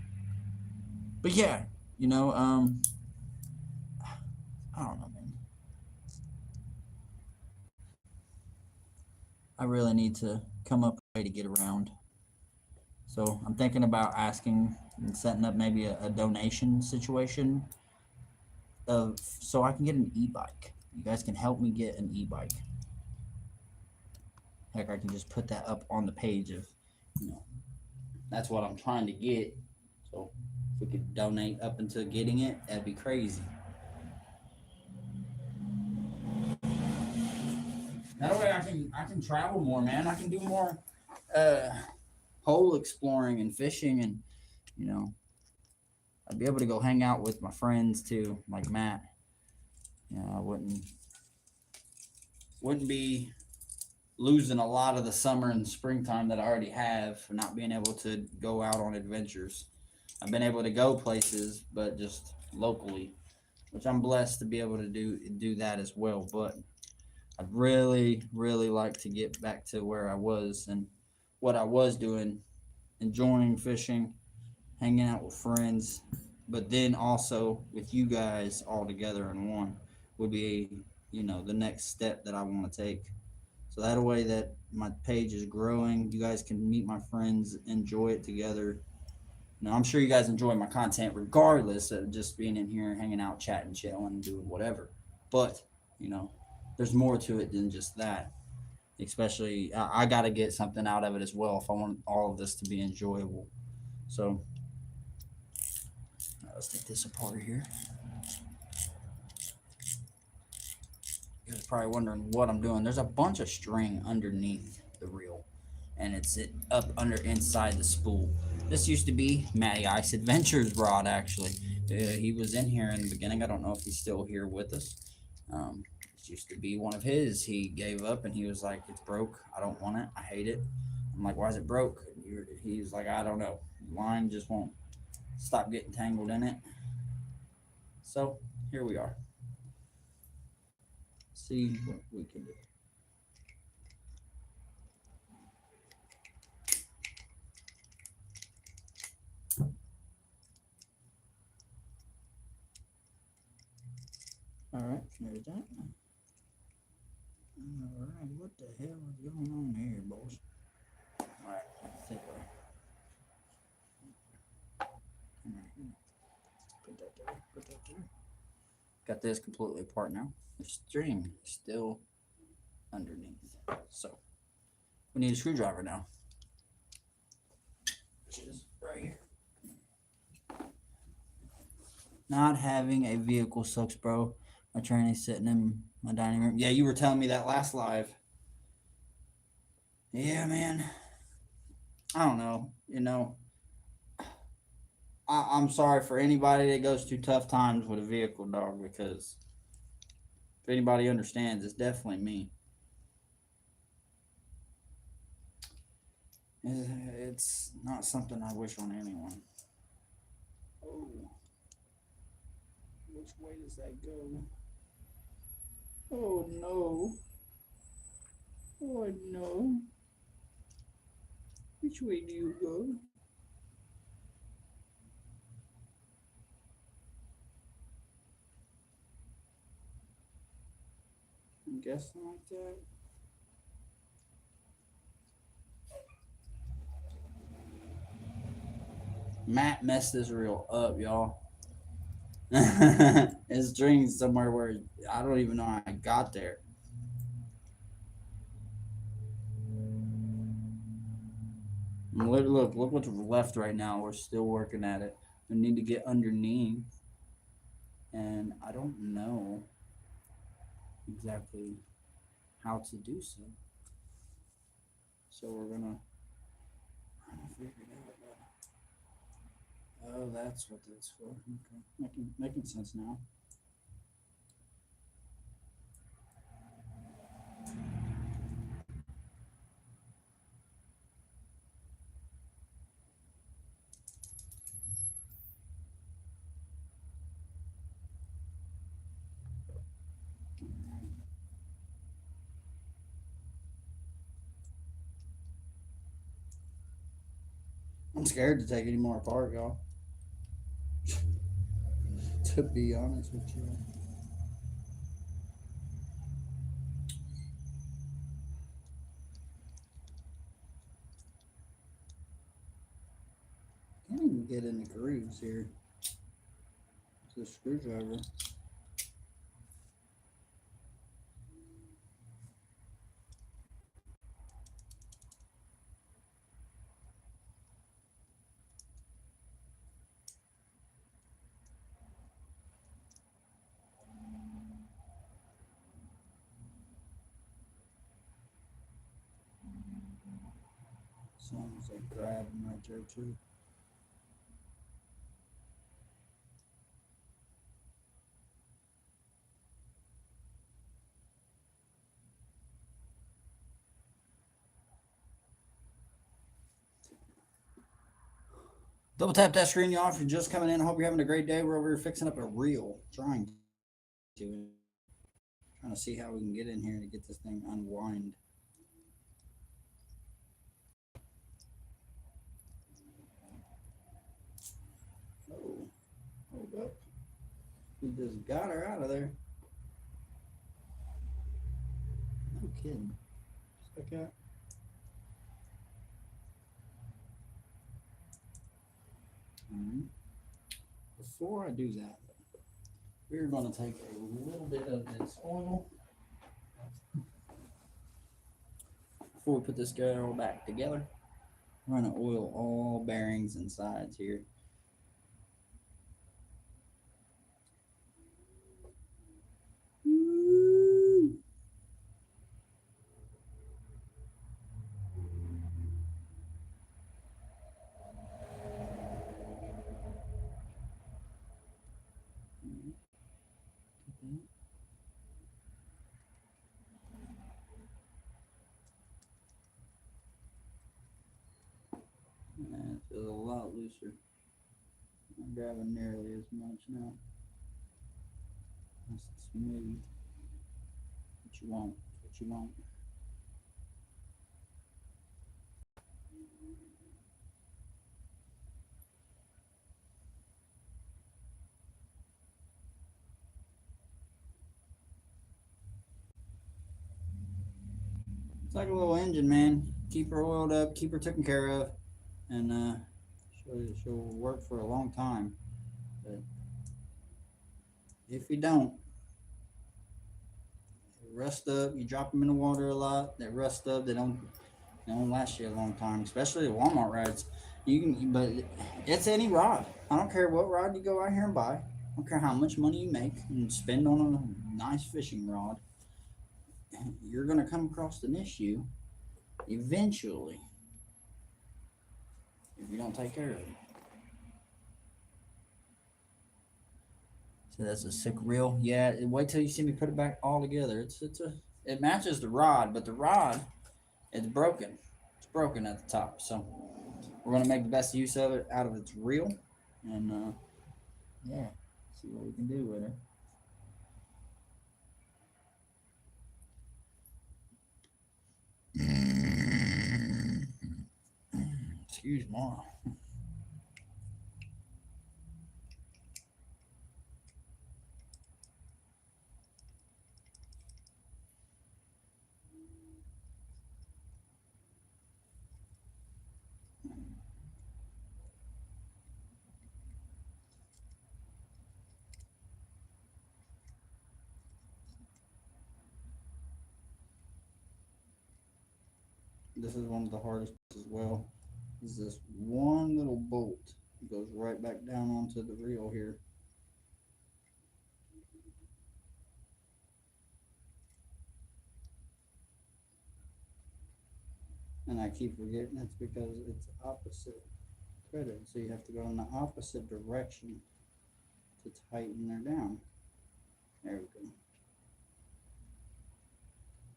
but yeah, you know, I don't know, man. I really need to come up with a way to get around. So I'm thinking about asking and setting up maybe a donation situation of so I can get an e-bike. You guys can help me get an e-bike. Heck, I can just put that up on the page of, you know, that's what I'm trying to get. So if we could donate up until getting it, that'd be crazy. That way I can travel more, man. I can do more uh hole exploring and fishing, and you know, I'd be able to go hang out with my friends too, like Matt. You know, I wouldn't be losing a lot of the summer and springtime that I already have for not being able to go out on adventures. I've been able to go places, but just locally, which I'm blessed to be able to do that as well. But I'd really like to get back to where I was and what I was doing, enjoying fishing, hanging out with friends, but then also with you guys all together in one would be, you know, the next step that I want to take. So that way that my page is growing, you guys can meet my friends, enjoy it together. Now I'm sure you guys enjoy my content regardless of just being in here, hanging out, chatting, chilling, doing whatever. But you know, there's more to it than just that. Especially, I got to get something out of it as well if I want all of this to be enjoyable. So let's take this apart here. You guys are probably wondering what I'm doing. There's a bunch of string underneath the reel, and it's up under inside the spool. This used to be Matty Ice Adventures rod, actually. He was in here in the beginning. I don't know if he's still here with us. This used to be one of his. He gave up and he was like, "It's broke. I don't want it. I hate it." I'm like, "Why is it broke?" He's like, "I don't know. Line just won't stop getting tangled in it." So here we are. See what we can do. All right, there's that. All right, what the hell is going on here, boys? All right, I think put that there. Put that there. Got this completely apart now. The string is still underneath. So we need a screwdriver now, which is right here. Not having a vehicle sucks, bro. My tranny's sitting in my dining room. Yeah, you were telling me that last live. Yeah, man. I don't know. You know, I'm sorry for anybody that goes through tough times with a vehicle, dog, because if anybody understands, it's definitely me. It's not something I wish on anyone. Oh, which way does that go? Oh no. Oh no. Which way do you go? I'm guessing like that. Matt messed this reel up, y'all. His string's somewhere where I don't even know how I got there. Look what's left right now. We're still working at it. We need to get underneath, and I don't know exactly how to do so. So we're gonna figure it out. Oh, that's what that's for. Okay, making sense now. I'm scared to take any more apart, y'all. To be honest with you. Can't even get in the grooves here. It's a screwdriver. Sounds like grabbing right there too. Double tap that screen, y'all. If you're just coming in, I hope you're having a great day. We're over here fixing up a reel, trying to see how we can get in here to get this thing unwind. Oh, hold up. We just got her out of there. No kidding. Just like that. Alright. Before I do that, we're going to take a little bit of this oil. Before we put this guy all back together, we're going to oil all bearings and sides here. It feels a lot looser. Not grabbing nearly as much now. Nice and smooth. What you want, what you want. It's like a little engine, man. Keep her oiled up, keep her taken care of, and she'll work for a long time. But if you don't, they rust up. You drop them in the water a lot, they rust up. They don't last you a long time, especially Walmart rides. You can, but it's any rod. I don't care what rod you go out here and buy. I don't care how much money you make and spend on a nice fishing rod. You're gonna come across an issue eventually if you don't take care of it. So that's a sick reel. Yeah, wait till you see me put it back all together. It matches the rod, but the rod, it's broken. It's broken at the top. So we're gonna make the best use of it out of its reel, and yeah, see what we can do with it. Excuse me. This is one of the hardest as well. Is this one little bolt that goes right back down onto the reel here. And I keep forgetting it's because it's opposite threaded, so you have to go in the opposite direction to tighten her down. There we go.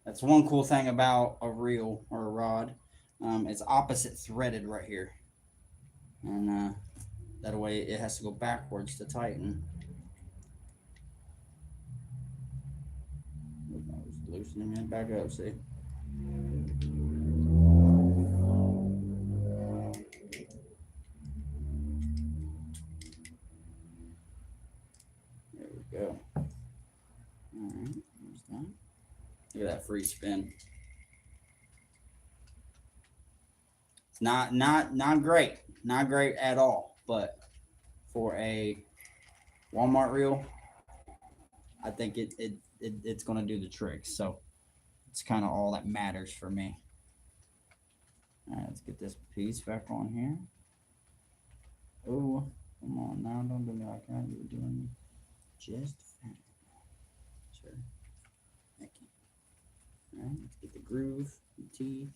That's one cool thing about a reel or a rod. It's opposite threaded right here, and that way it has to go backwards to tighten. I was loosening it back up, see? Look at that free spin. It's not great. Not great at all. But for a Walmart reel, I think it's gonna do the trick. So it's kind of all that matters for me. All right, let's get this piece back on here. Oh, come on now, don't do me like that. You're doing just fine. Sure. Thank you. All right, let's get the groove, the teeth.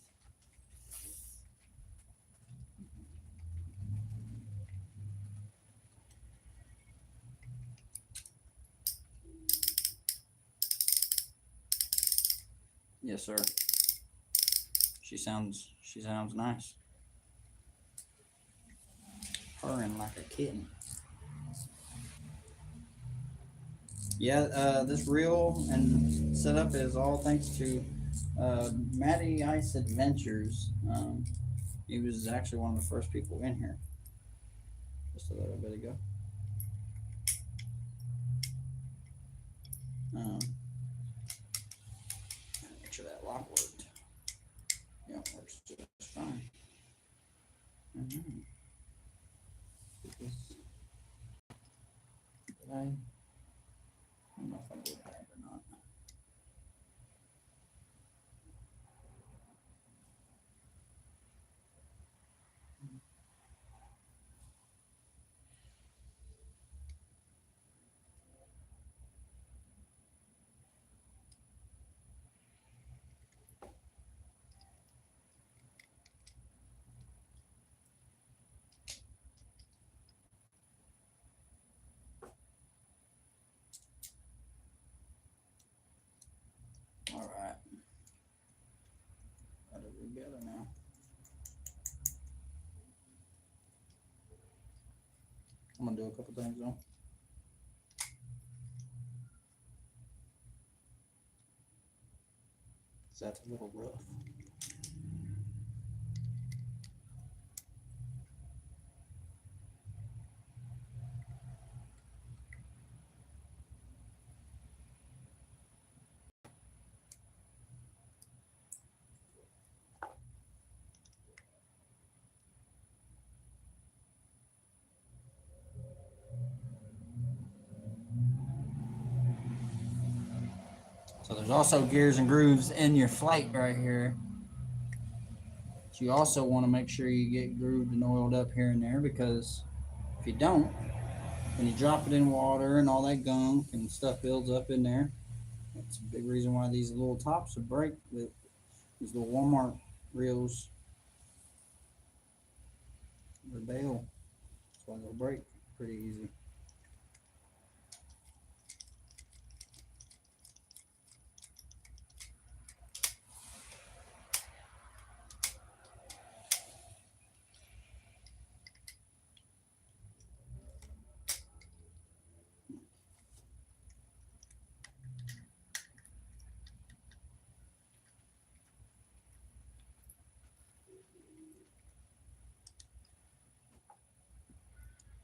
Yes, sir. She sounds nice. Purring like a kitten. Yeah, this reel and setup is all thanks to Matty Ice Adventures. He was actually one of the first people in here just a little bit ago. Make sure that lock worked. Yeah, it works just fine. Mm-hmm. Did I don't know if I did that or not. All right. Got it together now. I'm gonna do a couple things though. That's a little rough. So there's also gears and grooves in your flight right here. So you also want to make sure you get grooved and oiled up here and there, because if you don't, when you drop it in water and all that gunk and stuff builds up in there, that's a big reason why these little tops will break. These little Walmart reels, they bail. That's why they'll break pretty easy.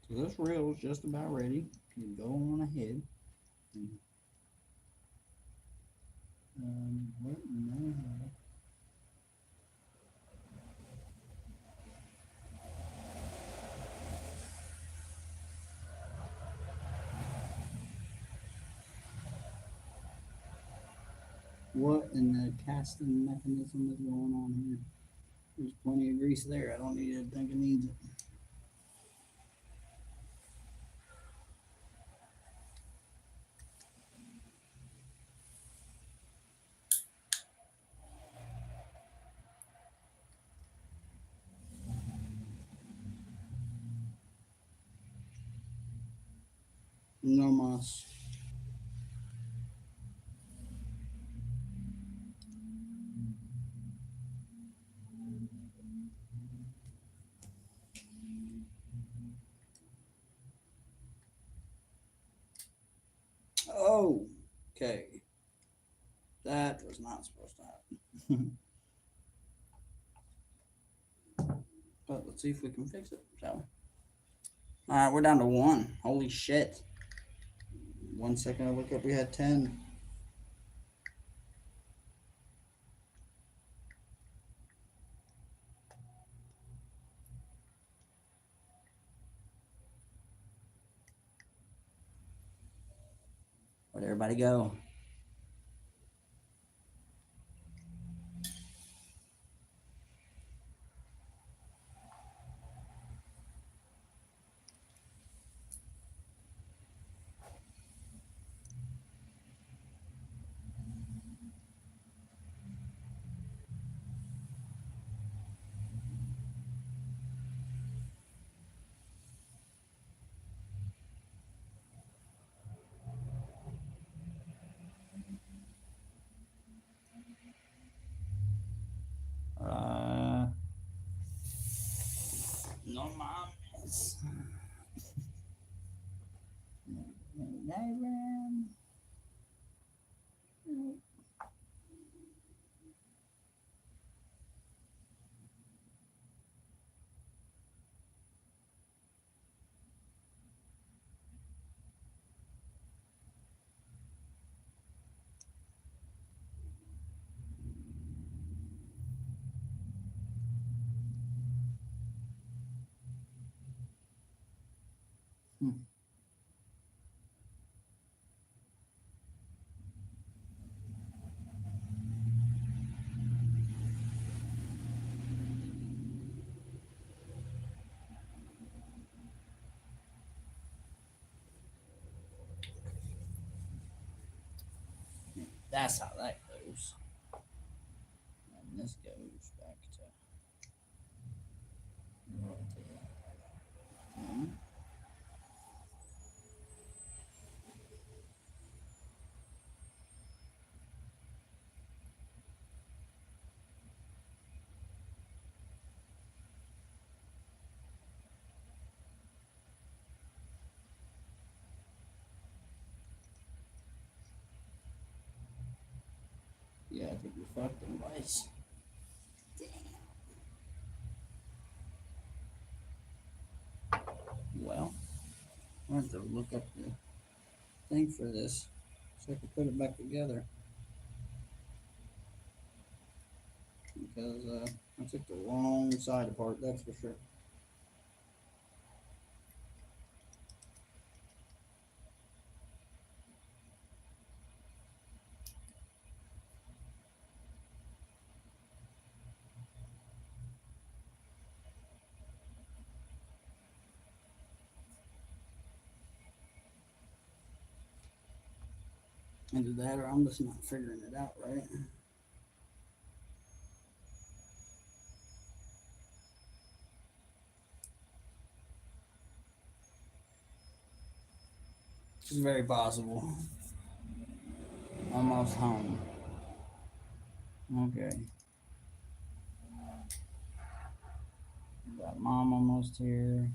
So this reel is just about ready. You can go on ahead. What in the hell? What in the casting mechanism is going on here? There's plenty of grease there. I don't need it. I think it needs it. No mas. Oh, okay. That was not supposed to happen. But let's see if we can fix it, shall we? All right, we're down to 1. Holy shit. 1 second I look up, we had 10. Where'd everybody go? No mames. That's how that goes. And this goes back to. Yeah, I think we fucked them twice. Well, I have to look up the thing for this so I can put it back together. Because I took the wrong side apart, that's for sure. Either that or I'm just not figuring it out right. It's very possible. Almost home. Okay. Got mom almost here.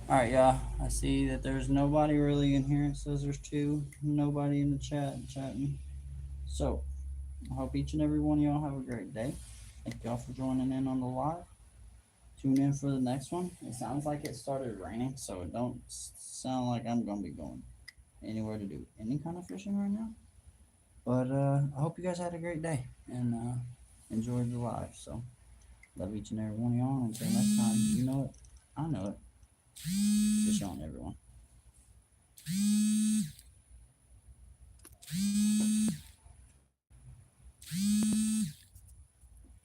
Alright, y'all. I see that there's nobody really in here. It says there's two. Nobody in the chat chatting. So, I hope each and every one of y'all have a great day. Thank y'all for joining in on the live. Tune in for the next one. It sounds like it started raining, so it don't sound like I'm going to be going anywhere to do any kind of fishing right now. But I hope you guys had a great day and enjoyed the live. So, love each and every one of y'all. Until next time, you know it. I know it. Fish on, everyone.